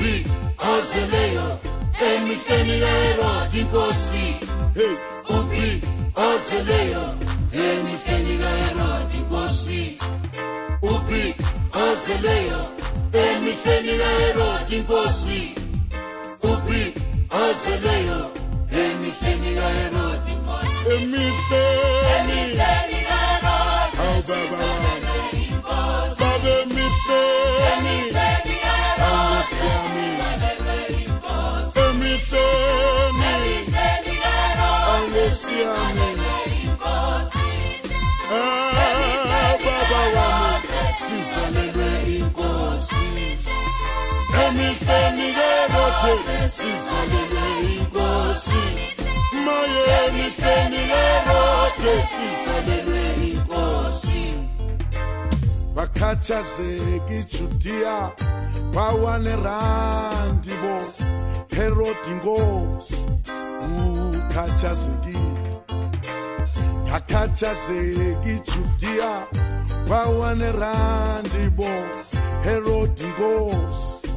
Uphi ozeleyo emihleni kaHerodi inkosi. Uphi ozeleyo emihleni kaHerodi inkosi. Uphi ozeleyo emihleni kaHerodi inkosi. Uphi ozeleyo emihleni kaHerodi inkosi. Emihleni kaHerodi inkosi. Baba emihleni kaHerodi inkosi. Emihleni kaHerodi inkosi. Baba wami sizalelwe inkosi. Emihleni kaHerodi sizalelwe inkosi. Maye emihleni kaHerodi sizalelwe inkosi. Bakhathazeka iJudiya bawanerandibo Herodi inkosi ukhathazekile. Yakhathazeka iJudiya bawanerandibo Herodi inkosi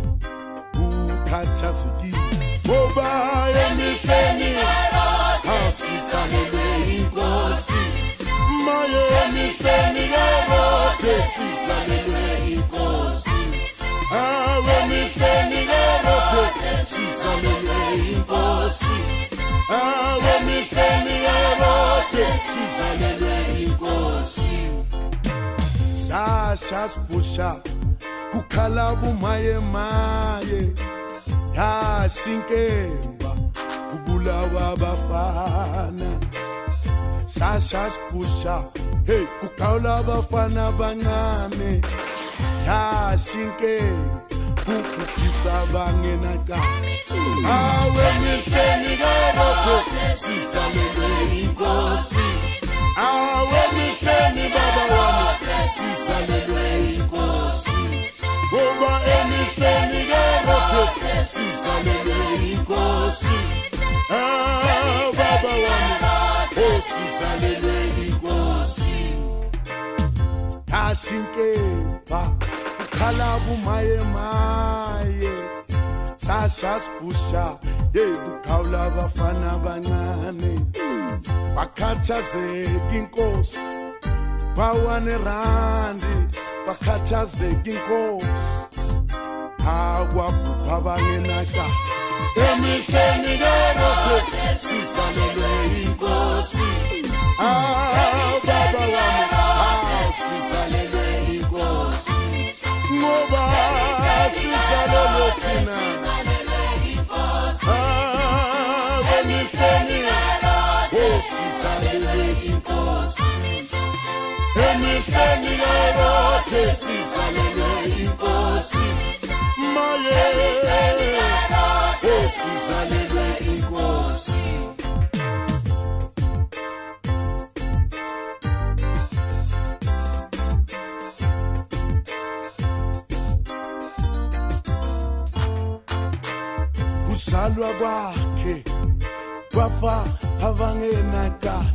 ukhathazekile. Ngoba emihleni asizalelwe inkosi. Maye emihleni kaHerodi sizalelwe inkosi. Emihleni kaHerodi sizalelwe inkosi. Emihleni kaHerodi sizalelwe inkosi. Sasha sibusha kukhala bumaye maye. Yashinkemba kubulawa abafana. Sasha sibusha hey kukhala abafana abancane. Yashinkemba kukuphisa bangenaqala. Emihleni kaHerodi sizalelwe inkosi. Emihleni baba wami sizalelwe inkosi. Ngoba emihleni kaHerodi sizalelwe inkosi. Baba wami sizalelwe inkosi. Yashinkemba kukhala bumaye maye. Sasha sibusha kukhala abafana abancane. Bakhathazeka inkosi bawanerandi. Bakhathazeka inkosi akwabhubha abangenaqala. Emihleni kaHerodi sizalelwe inkosi. Baba wami sizalelwe inkosi. Ngoba sizalelwe thina. Emihleni sizalelwe inkosi. Emihleni kaHerodi sizalelwe inkosi. Maye sizalelwe inkosi. Kuzalwa kwakhe kwafa abangenaqala.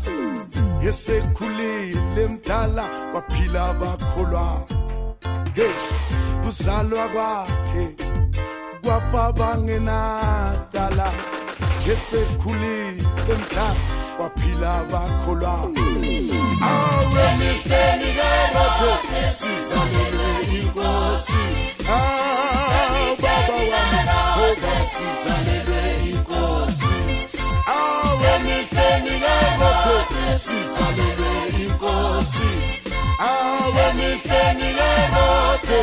Esekhulile mdala waphila abakholwa. Kuzalwa kwakhe kwafa abangenaqala. Esekhulile mdala waphila abakholwa. Emihleni kaHerodi sizalelwe inkosi. Baba wami sizalelwe inkosi. Emihleni kaHerodi sizalelwe inkosi. Emihleni kaHerodi